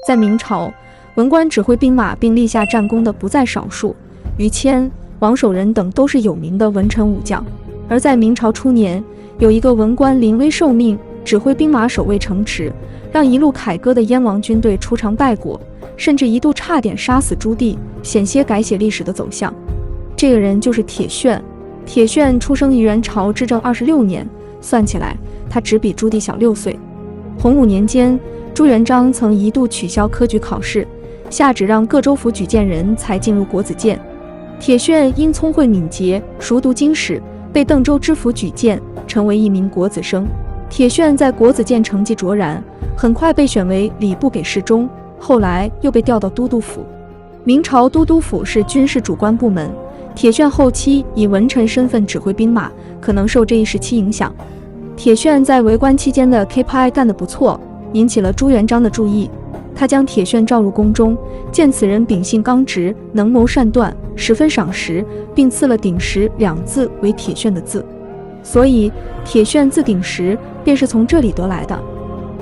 在明朝，文官指挥兵马并立下战功的不在少数，于谦、王守仁等都是有名的文臣武将。而在明朝初年，有一个文官临危受命，指挥兵马守卫城池，让一路凯歌的燕王军队出尝败果，甚至一度差点杀死朱棣，险些改写历史的走向。这个人就是铁铉。铁铉出生于元朝至正26年，算起来他只比朱棣小6岁。洪武年间，朱元璋曾一度取消科举考试，下旨让各州府举荐人才进入国子监。铁铉因聪慧敏捷，熟读经史，被邓州知府举荐，成为一名国子生。铁铉在国子监成绩卓然，很快被选为礼部给事中，后来又被调到都督府。明朝都督府是军事主官部门，铁铉后期以文臣身份指挥兵马，可能受这一时期影响。铁铉在为官期间的 KPI 干得不错，引起了朱元璋的注意。他将铁铉召入宫中，见此人秉性刚直，能谋善断，十分赏识，并赐了鼎石2字为铁铉的字，所以铁铉字鼎石便是从这里得来的。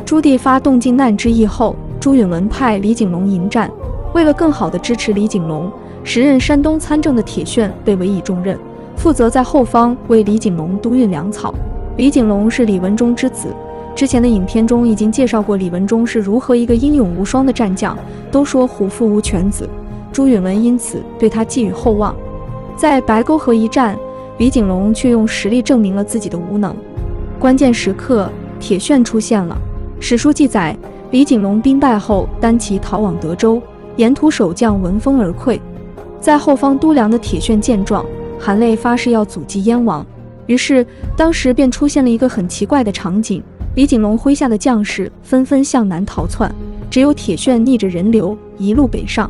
朱棣发动靖难之役后，朱允炆派李景龙迎战，为了更好地支持李景龙，时任山东参政的铁铉被委以重任，负责在后方为李景龙督运粮草。李景龙是李文忠之子，之前的影片中已经介绍过李文忠是如何一个英勇无双的战将，都说虎父无犬子，朱允炆因此对他寄予厚望。在白沟河一战，李景龙却用实力证明了自己的无能。关键时刻，铁铉出现了。史书记载，李景龙兵败后单骑逃往德州，沿途守将闻风而溃。在后方督粮的铁铉见状，含泪发誓要阻击燕王。于是当时便出现了一个很奇怪的场景，李景龙麾下的将士纷纷向南逃窜，只有铁铉逆着人流一路北上。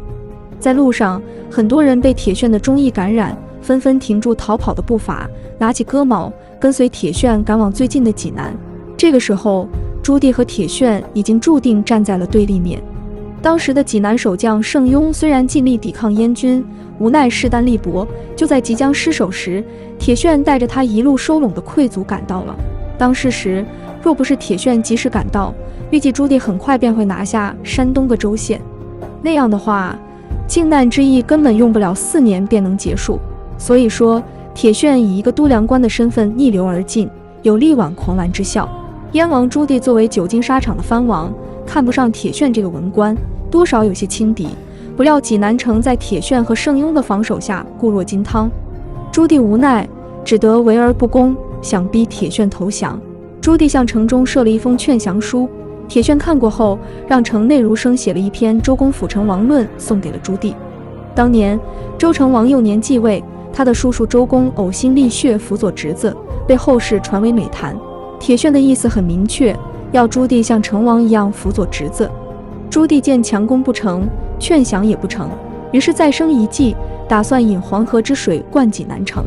在路上，很多人被铁铉的忠义感染，纷纷停住逃跑的步伐，拿起戈矛跟随铁铉赶往最近的济南。这个时候，朱棣和铁铉已经注定站在了对立面。当时的济南守将盛庸虽然尽力抵抗燕军，无奈势单力薄，就在即将失守时，铁铉带着他一路收拢的贵族赶到了。当时时，若不是铁铉及时赶到，预计朱棣很快便会拿下山东各州县。那样的话，靖难之役根本用不了4年便能结束。所以说，铁铉以一个督粮官的身份逆流而进，有力挽狂澜之效。燕王朱棣作为久经沙场的藩王，看不上铁铉这个文官，多少有些轻敌。不料济南城在铁铉和盛庸的防守下固若金汤，朱棣无奈，只得围而不攻，想逼铁铉投降。朱棣向城中设了一封劝降书，铁铉看过后，让城内儒生写了一篇《周公辅成王论》送给了朱棣。当年周成王幼年继位，他的叔叔周公呕心沥血辅佐侄子，被后世传为美谈。铁铉的意思很明确，要朱棣像成王一样辅佐侄子。朱棣见强攻不成，劝降也不成，于是再生一计，打算引黄河之水灌济南城。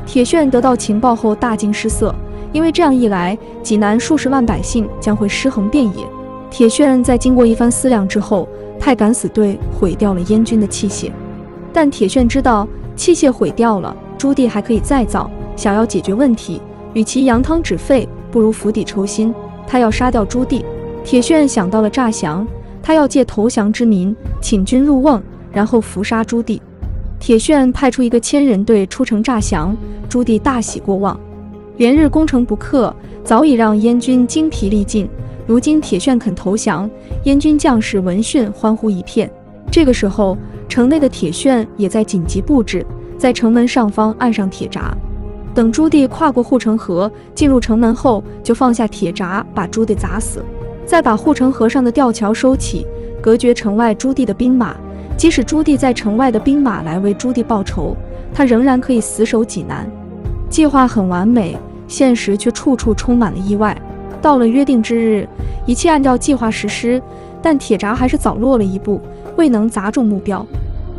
铁铉得到情报后大惊失色，因为这样一来，济南数十万百姓将会尸横遍野。铁铉在经过一番思量之后，派敢死队毁掉了燕军的器械。但铁铉知道器械毁掉了，朱棣还可以再造，想要解决问题，与其扬汤止沸，不如釜底抽薪。他要杀掉朱棣。铁铉想到了诈降，他要借投降之名请君入瓮，然后伏杀朱棣。铁铉派出一个1000人队出城诈降，朱棣大喜过望，连日攻城不克，早已让燕军精疲力尽。如今铁铉肯投降，燕军将士闻讯欢呼一片。这个时候，城内的铁铉也在紧急布置，在城门上方按上铁闸。等朱棣跨过护城河进入城门后，就放下铁闸把朱棣砸死，再把护城河上的吊桥收起，隔绝城外朱棣的兵马。即使朱棣在城外的兵马来为朱棣报仇，他仍然可以死守济南。计划很完美，现实却处处充满了意外。到了约定之日，一切按照计划实施，但铁闸还是早落了一步，未能砸中目标。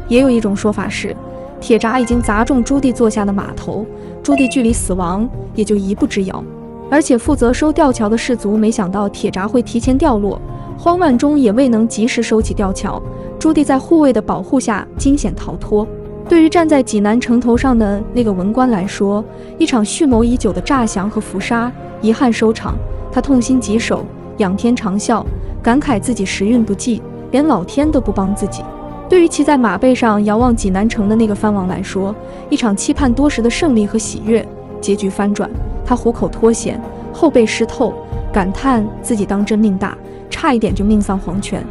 也有一种说法是，铁闸已经砸中朱棣坐下的马头，朱棣距离死亡也就1步之遥。而且负责收吊桥的士卒没想到铁闸会提前掉落，慌乱中也未能及时收起吊桥，朱棣在护卫的保护下惊险逃脱。对于站在济南城头上的那个文官来说，一场蓄谋已久的诈降和伏杀遗憾收场，他痛心疾首，仰天长啸，感慨自己时运不济，连老天都不帮自己。对于骑在马背上遥望济南城的那个藩王来说，一场期盼多时的胜利和喜悦结局翻转，他虎口脱险，后背湿透，感叹自己当真命大，差一点就命丧黄泉。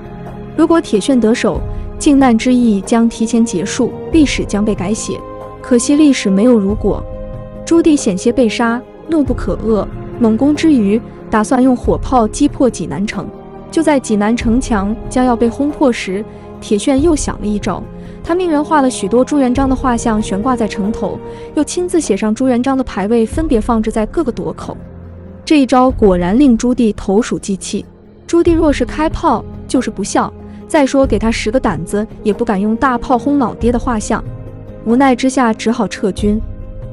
如果铁铉得手，靖难之役将提前结束，历史将被改写。可惜历史没有如果。朱棣险些被杀，怒不可遏，猛攻之余，打算用火炮击破济南城。就在济南城墙将要被轰破时，铁铉又想了一招，他命人画了许多朱元璋的画像悬挂在城头，又亲自写上朱元璋的牌位，分别放置在各个垛口。这一招果然令朱棣投鼠忌器。朱棣若是开炮，就是不孝。再说给他10个胆子，也不敢用大炮轰老爹的画像。无奈之下，只好撤军。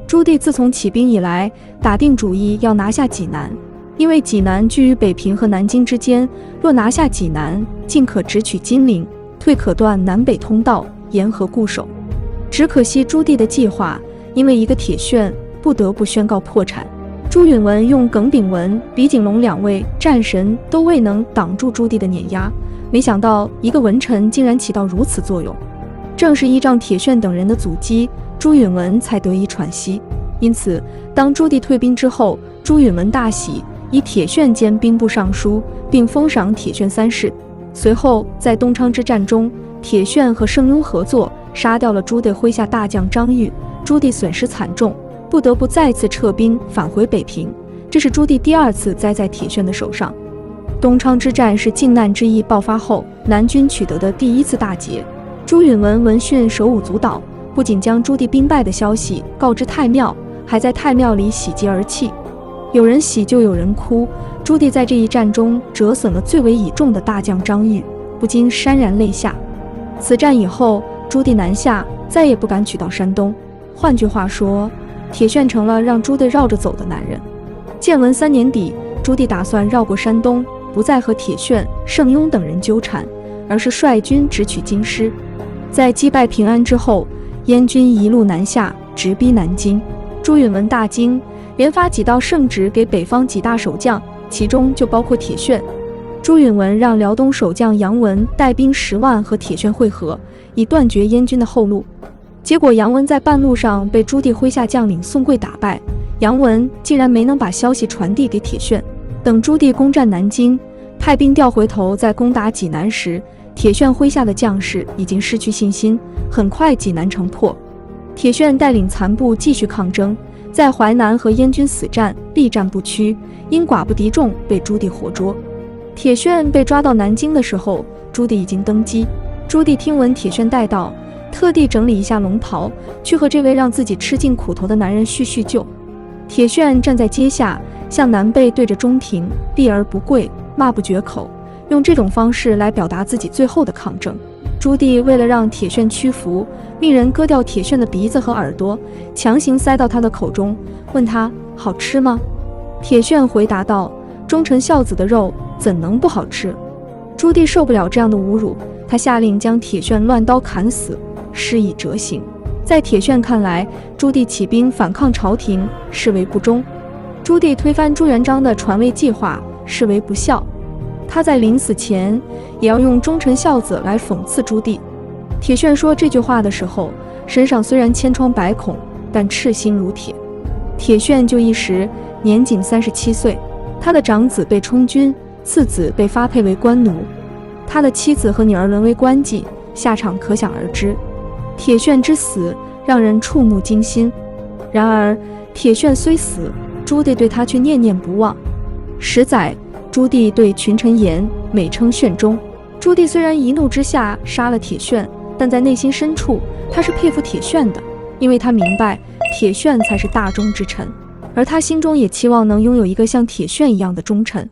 朱棣自从起兵以来，打定主意要拿下济南，因为济南居于北平和南京之间，若拿下济南，进可直取金陵，退可断南北通道，沿河固守。只可惜朱棣的计划因为一个铁铉，不得不宣告破产。朱允炆用耿炳文、李景龙2位战神都未能挡住朱棣的碾压，没想到一个文臣竟然起到如此作用。正是依仗铁铉等人的阻击，朱允炆才得以喘息。因此，当朱棣退兵之后，朱允炆大喜，以铁铉兼兵部尚书，并封赏铁铉3世。随后，在东昌之战中，铁铉和盛庸合作，杀掉了朱棣麾下大将张玉，朱棣损失惨重，不得不再次撤兵返回北平。这是朱棣第2次栽在铁铉的手上。东昌之战是靖难之役爆发后南军取得的第1次大捷。朱允炆闻讯手舞足蹈，不仅将朱棣兵败的消息告知太庙，还在太庙里喜极而泣。有人喜就有人哭，朱棣在这一战中折损了最为倚重的大将张玉，不禁潸然泪下。此战以后，朱棣南下，再也不敢取到山东。换句话说，铁铉成了让朱棣绕着走的男人。建文3年底，朱棣打算绕过山东，不再和铁铉、盛庸等人纠缠，而是率军直取京师。在击败平安之后，燕军一路南下，直逼南京。朱允炆大惊，连发几道圣旨给北方几大守将，其中就包括铁铉。朱允炆让辽东守将杨文带兵10万和铁铉会合，以断绝燕军的后路。结果杨文在半路上被朱棣麾下将领宋贵打败，杨文竟然没能把消息传递给铁铉。等朱棣攻占南京，派兵调回头再攻打济南时，铁铉麾下的将士已经失去信心，很快济南城破。铁铉带领残部继续抗争，在淮南和燕军死战，力战不屈，因寡不敌众被朱棣活捉。铁铉被抓到南京的时候，朱棣已经登基。朱棣听闻铁铉带到，特地整理一下龙袍，去和这位让自己吃尽苦头的男人叙叙旧。铁铉站在阶下，向南背对着中庭，立而不跪，骂不绝口，用这种方式来表达自己最后的抗争。朱棣为了让铁铉屈服，命人割掉铁铉的鼻子和耳朵，强行塞到他的口中，问他好吃吗？铁铉回答道：忠臣孝子的肉怎能不好吃？朱棣受不了这样的侮辱，他下令将铁铉乱刀砍死，施以折刑。在铁铉看来，朱棣起兵反抗朝廷，视为不忠；朱棣推翻朱元璋的传位计划，视为不孝。他在临死前也要用忠臣孝子来讽刺朱棣。铁铉说这句话的时候，身上虽然千疮百孔，但赤心如铁。铁铉就义时年仅37岁，他的长子被充军，次子被发配为官奴，他的妻子和女儿沦为官妓，下场可想而知。铁铉之死让人触目惊心，然而铁铉虽死，朱棣对他却念念不忘。10载，朱棣对群臣言，美称铉中。朱棣虽然一怒之下杀了铁铉，但在内心深处，他是佩服铁铉的，因为他明白铁铉才是大忠之臣，而他心中也期望能拥有一个像铁铉一样的忠臣。